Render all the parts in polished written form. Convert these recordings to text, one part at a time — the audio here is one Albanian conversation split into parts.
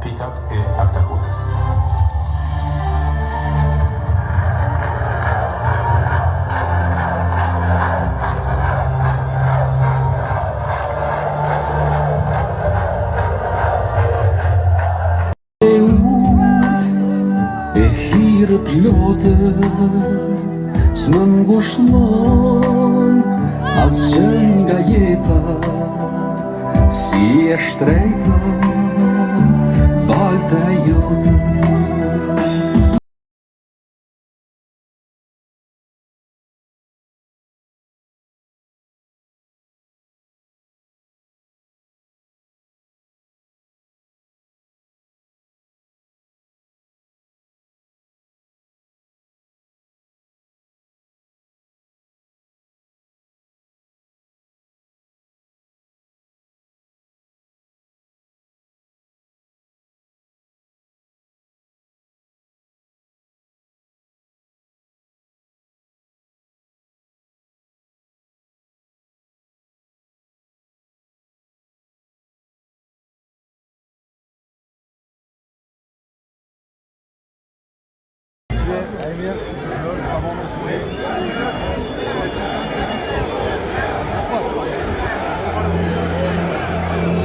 pikat e aktakusës. Pilote s'më ngushllon asgjë nga jeta, si e shtrejta balta jote.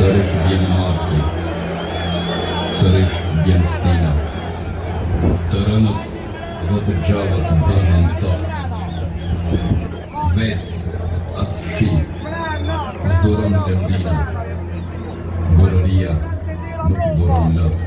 Sërish vjen Marsi, sërish vjen Stina, të rënët dhe të gjallët bëhen tokë. Ves as shi, zduron lëndina, burëria nuk duron lëtë.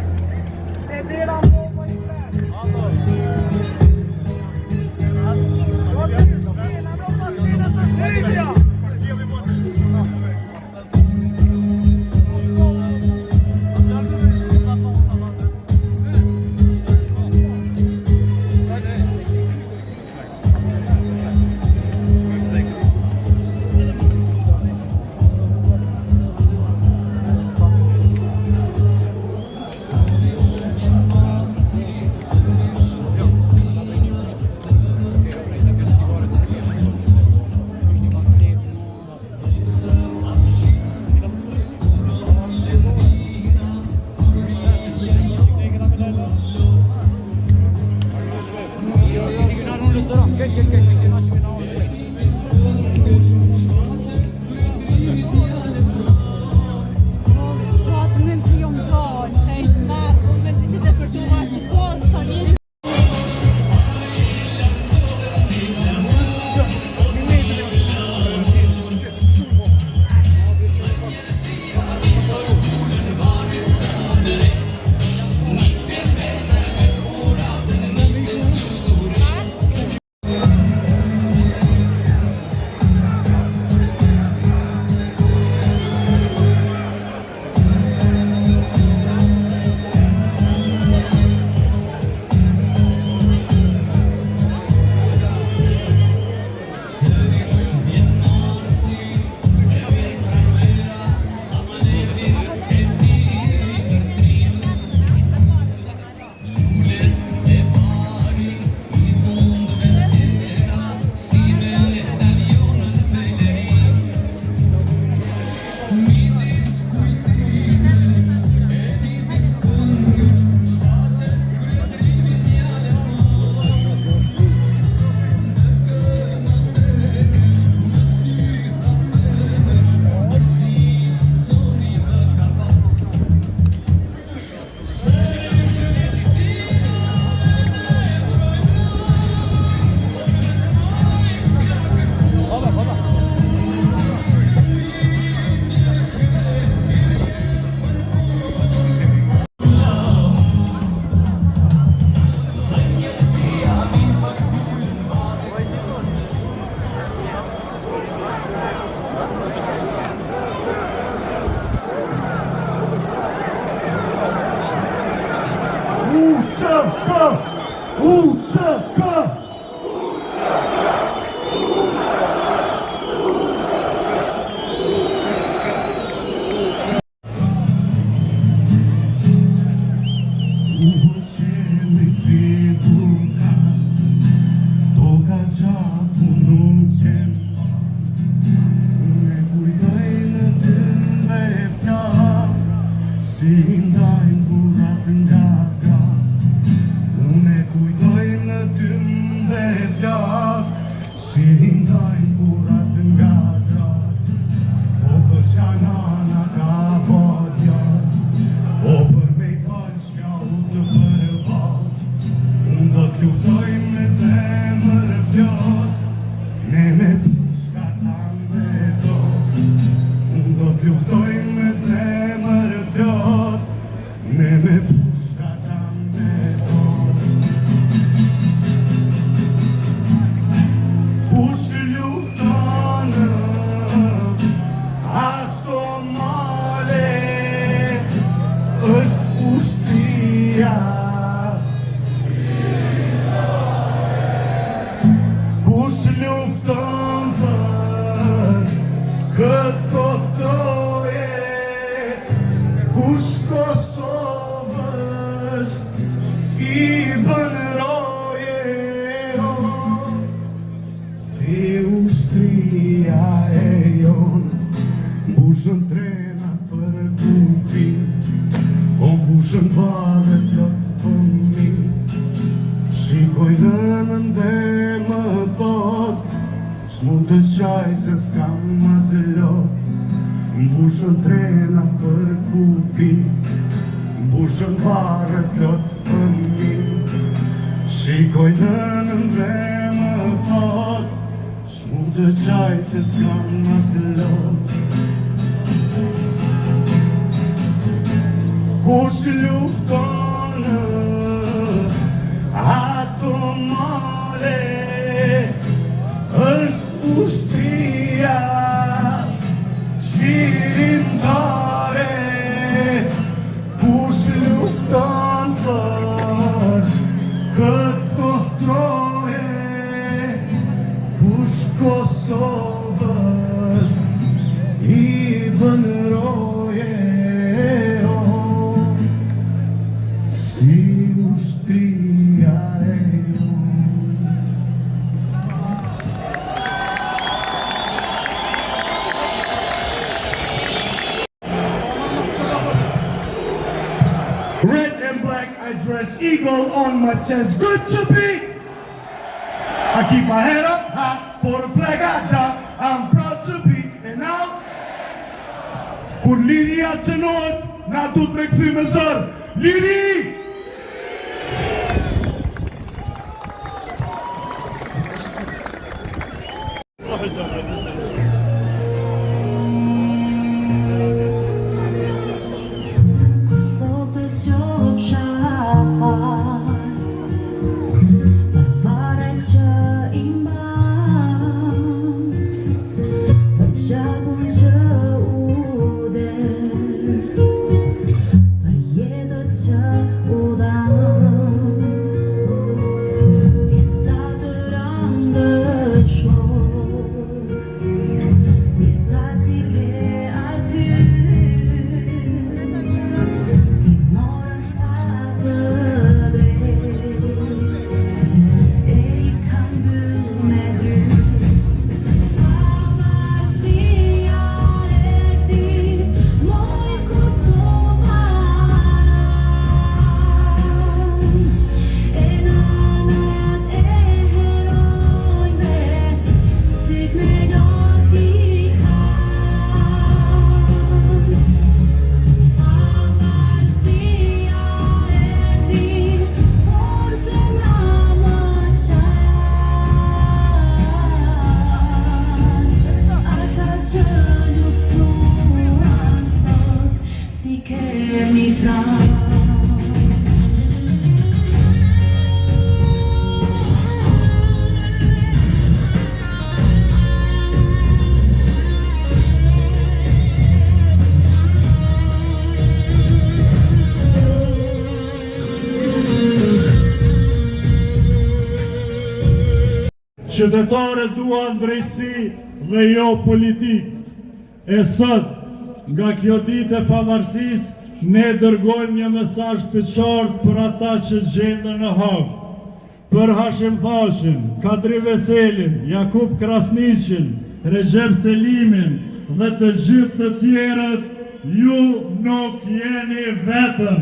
Si ndajnë Si ndajnë burat nga gratë, o për qanana ka badjatë, o për me i falë shka u të përbalë, unë do t'luftoj me zemër pjotë, ne me pushka ta mbetot, unë do t'luftoj me zemër pjotë, ne me pushka ta mbetot. Kush lufton ato male është ushtria, kush lufton për këto troje, kush Kosovës i bën roje, si ushtria e jonë, mbushën trena për kufin, o mbushën vare plot fëmi, shikoj nënën dhe më thot, s'mund të qaj se s'kam ma zëllot, mbushën trena për kufin, mbushën vare plot fëmi, shikoj nënën dhe më thot, s'mund të qaj se s'kam ma zëllot. Kush lufton ato male është ushtria qirindare, kush lufton për këto troje, kush Kosovës i bën roje, si ushtria e jonë. Red and black, I dress, eagle on my chest, good to be. I keep my head up high for the flag I die. I'm proud to be, and now kur liria cënohet, na du të me këthy me zërë. Liri! Kosovë të qofsha far, për varet që i mban, për gjakun që u der, për jetët që u dhan, disa të rëndëqmor, disa si ke aty, i morën pa të drejt, e i kanë mbyll me dryt. Pavarësia erdhi, moj kosovanan, e nanat e herojve, syt me loti kanë. Pavarësia erdhi, por zemra më qanë, ata që luftuan sot, si kemi pranë. Qytetarët duan drejtësi dhe jo politik. E sot, nga kjo ditë e pavarësisë, ne dërgojmë një mesazh të qartë për ata që gjenden në Hag. Për Hashim Thashin, Kadri Veselin, Jakub Krasniqin, Recep Selimin dhe të gjithë të tjerët, ju nuk jeni vetëm.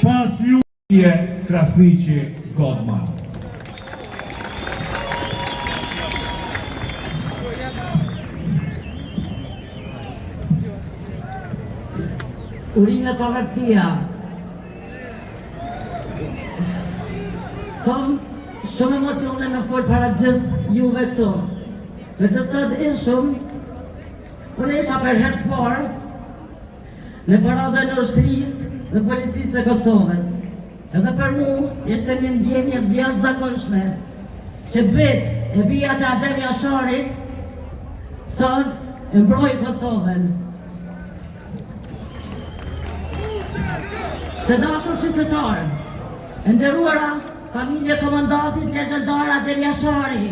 Pas ju je Krasniqi Godman. Urinë e pavarësia. Kom shumë emocione me folë para gjithë juve këtu. Me që sot ishëm, unë isha për herë të parë në paradën e ushtrisë dhe policisë e Kosovës. Edhe për mu, ishte një ndjenje të jashtëzakonshme që bit e bijat e Adem Jasharit sot e mbroj Kosovën. Të dashur qytetarë, e nderuara familje komandantit legjendar Adem Jashari,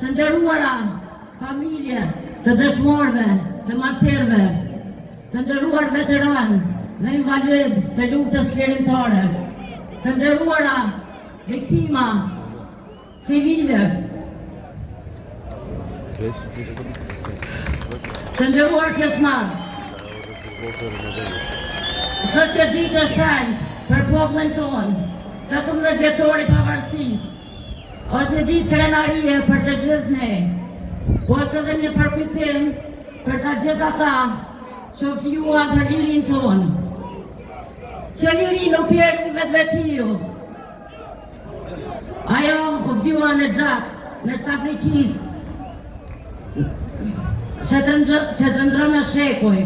të nderuara familje të dëshmorëve, të martirëve, të nderuar veteran dhe invalid të luftës çlirimtare, të nderuara viktima civile, të nderuar pjesëmarrës. Sot këtë ditë është shenjtë për popullin tonë, 18 vjetori pavarësisë. Është një ditë krenarie për të gjithë ne, po është edhe një përkujtim për të gjithë ata që vjuan për lirinë tonë. Kjo liri nuk erdhi vetvetiu. Ajo u vjua në gjak mes Afrikisë, që qëndron në shekuj.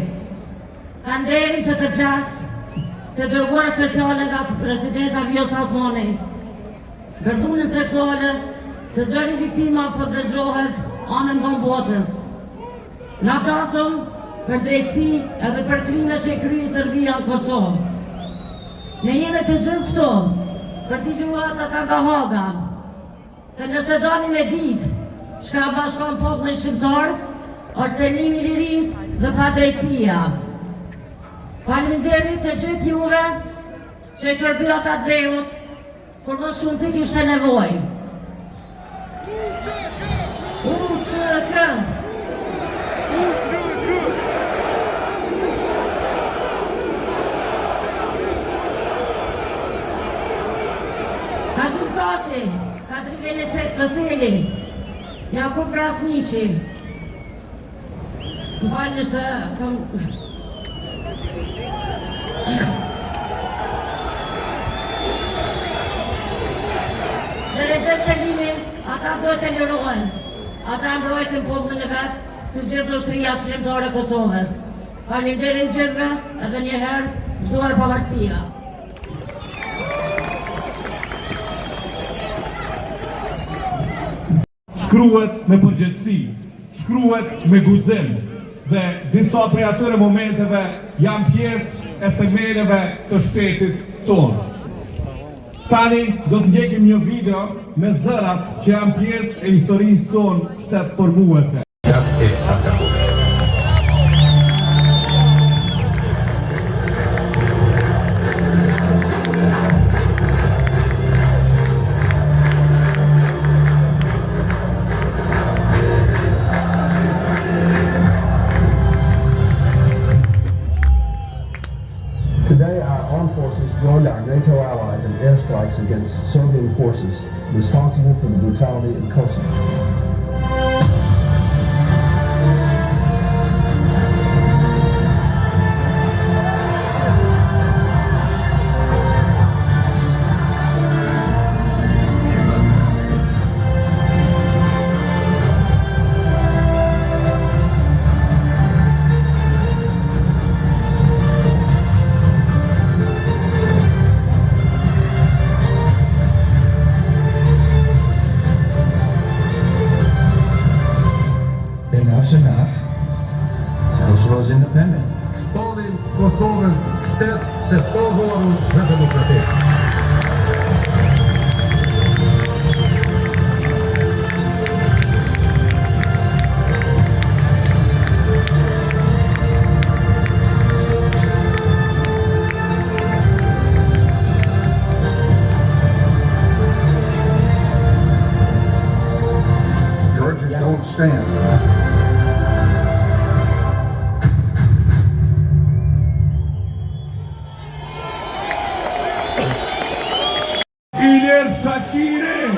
Ka nderi që të flasë se dërguar speciale nga presidenta Vjosa Osmani për dhunën seksuale që zëri viktima po dëgjohet anën nga botës. Na flasëm për drejtësi edhe për krimet që kryi Serbia në Kosovë. Ne jemi të gjithë këto për t'i luat ata nga Haga, se nëse doni me ditë çka bashkon popullin shqiptar, është selimi i lirisë dhe padrejtësia. Faleminderit të gjithë juve që shërbyat atë dheut, kur më shumë të kishte nevojë. UÇK! Kashim Thaçi, Kadriveli Veseli, Jakub Krasniqi. Më falni se kam... Dhe Recep Selimi, ata duhet të lirohen. Ata mbrojtën popullin e vetë, të gjithë ushtria shkrimtare e Kosovës. Faleminderit gjithëve, edhe një herë, gëzuar pavarësia. Shkruhet me përgjegjësi, shkruhet me guxim, dhe disa prej atyre momenteve janë pjesë e themeleve të shtetit tonë. Tani do të ndjekim një video me zërat që janë pjesë e historisë sonë shtetëformuese. Dat e Aftahosës. Today, our armed forces joined our NATO allies in airstrikes against Serbian forces responsible for the brutality in Kosovo. Kosovo is independent. Shpallim Kosovën shtet të pavarur dhe demokratik. Georgians don't stand. Ilir Shaqirin!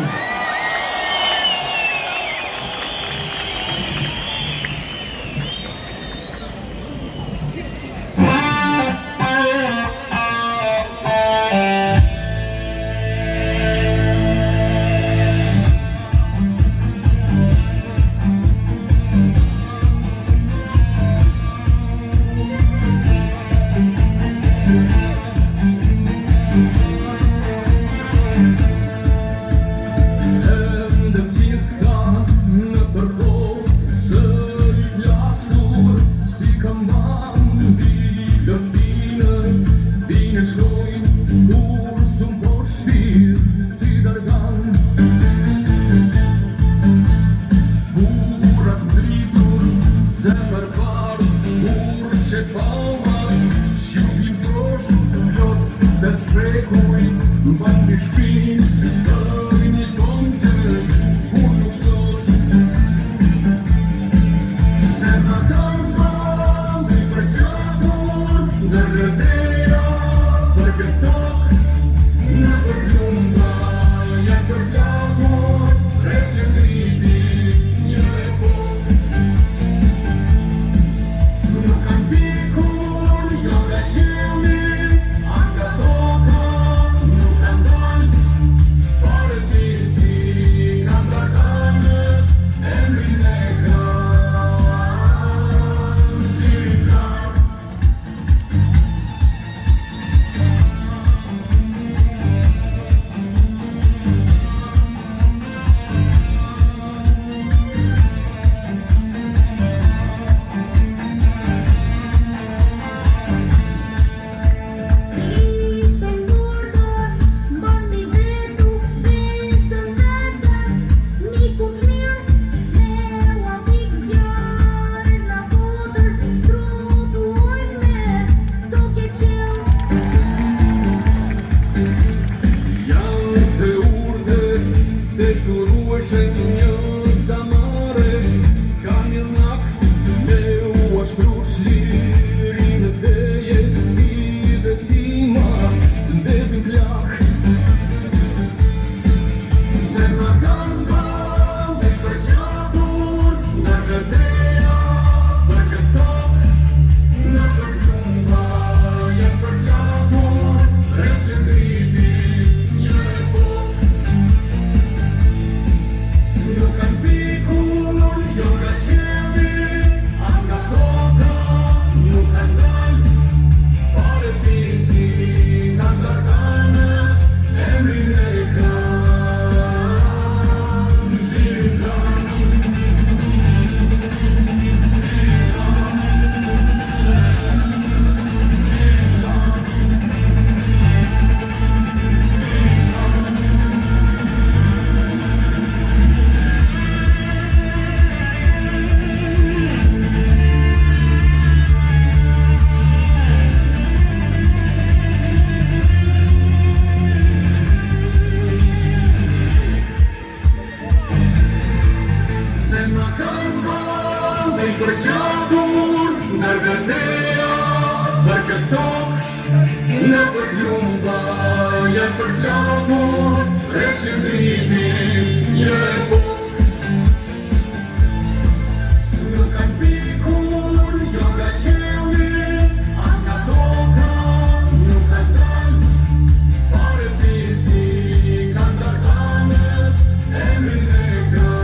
i përqatur në gëteja, për këtok, në përgjumba, jenë për flakur, reqin dritit, një epok. Nuk kanë pikur, jo nga qeli, as nga toka, nuk kanë dalë, pare fisi, kanë dardanet, emrin e kanë.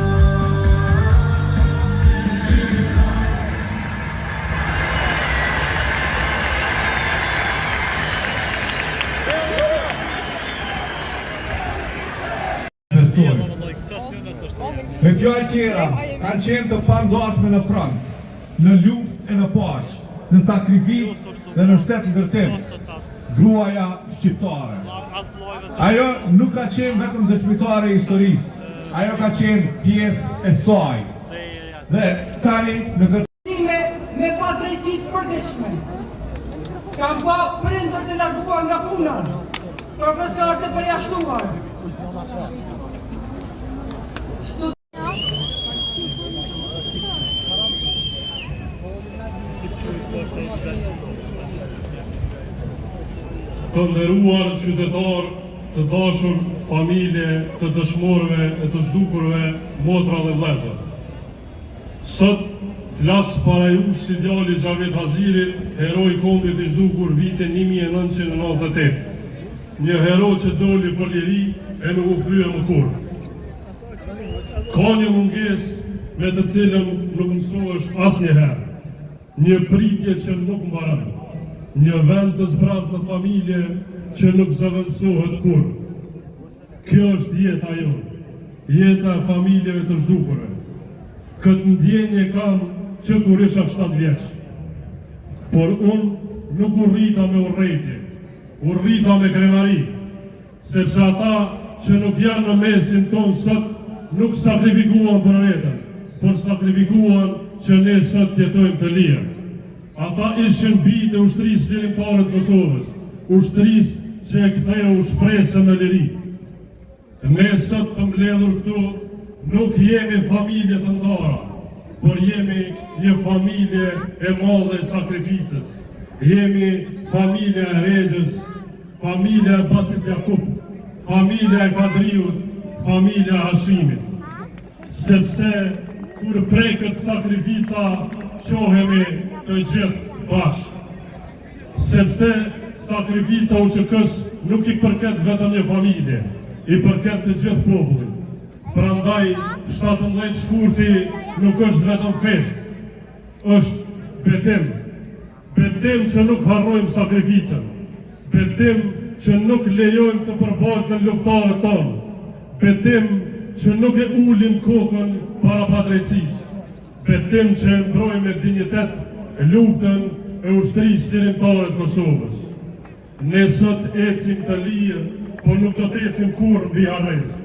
Me fjallë tjera, kanë qenë të pandashme në front, në luft e në paq, në sakrifis dhe në shtet ndërtim, gruaja shqiptare. Ajo nuk ka qenë vetëm dëshmitare e historisë, ajo ka qenë pjesë e saj. Dhe tani në këtë me padrejtësit përditshme. Kam pa prindër të larguar nga puna, profesorë të përjashtuar. Të nderuar qytetar, të dashur familje, të dëshmorëve e të zhdukurve, motra dhe vëllezër. Sot flas para jush si djali Xhavet Hazirit, heroi kombit i zhdukur vitin 1998. Një hero që doli për liri e nuk u kthye më kurrë. Ka një mungesë me të cilën nuk mësohesh asnjëherë. Një pritje që nuk mbaron. Një vend të zbrazë në familje që nuk zëvendësohet kur. Kjo është jeta jonë, jeta e familjeve të zhdukurve. Këtë ndjenje kam që kur isha 7 vjeç. Por unë nuk u rrita me urrejtje, u rrita me kremari, sepse ata që nuk janë në mesin tonë sot nuk sakrifikuan për vetën, por sakrifikuan që ne sot jetojmë të lirë. Ata ishin bijtë e ushtrisë lirimtare të Kosovës, ushtrisë që e ktheu shpresën në liri. Ne sot të mbledhur këtu nuk jemi familje të ndara, por jemi një familje e madhe e sakrificës. Jemi familje e Regjës, familje e Bacit Jakub, familje e Kadriut, familje e Hashimit. Sepse kur preket sakrifica, qohemi të gjithë bashkë. Sepse sakrifica UÇK-s nuk i përket vetëm një familje, i përket të gjithë popullin. Prandaj 17 shkurti nuk është vetëm fest, është betim. Betim që nuk harrojmë sakrificën, betim që nuk lejojmë të përbaltën luftarët tonë, betim që nuk e ulim kokën para padrejtësisë, betim që e mbrojmë me dinjitet luftën e ushtrisë lirimtare të Kosovës. Ne sot ecim të lirë, por nuk do të ecim kurrë mbi harresë.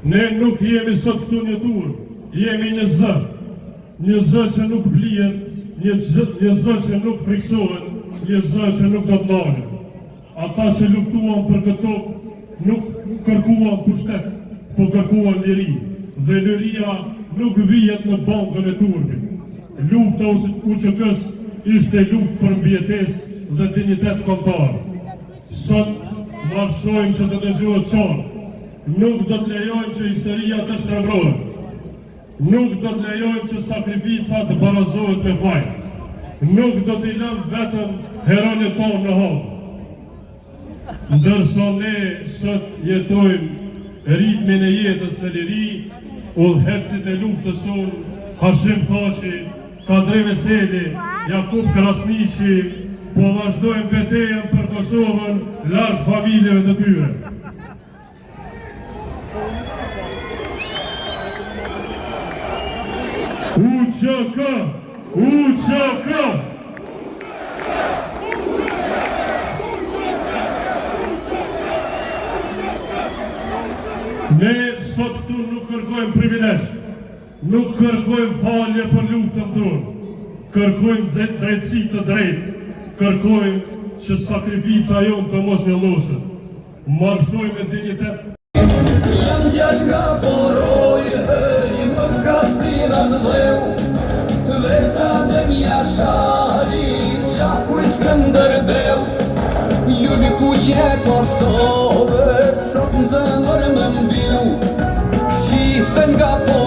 Ne nuk jemi sot këtu një turp, jemi një zë që nuk blihet, një zë që nuk friksohet, një zë që nuk do të ndalet. Ata që luftuan për këto nuk kërkuan pushtet, po kërkuan liri, dhe liria nuk vihet në bankën e turpit. Lufta UÇK-s ishte luftë për mbijetesë dhe dinjitet kombëtar. Sot marshojmë që të dëgjohet qartë. Nuk do të lejojmë që historia të shtrembrohet. Nuk do të lejojmë që sakrifica të barazohet me faj. Nuk do t'i lëmë vetëm heronit tonë në hovë. Ndërsa ne sot jetojmë ritmin e jetës në liri, udhëhecit e luftës sonë, Hashim Thaçi, Kadri Veseli, Jakub Krasniqi, po vazhdojmë betejën për Kosovën larg familjeve të tyre. UÇK! UÇK! Ne sot këtu nuk kërkojmë privilegj, nuk kërkojmë falje për luftën tonë, kërkojmë drejtësi të drejtë, kërkojmë që sakrifica jonë të mos njolloset. Marshojmë me dinjitet. Jam gjash nga poroj, i më kastina të dheu, Gjë Kosovës, sot në zëmër më mbiu, shqipen nga po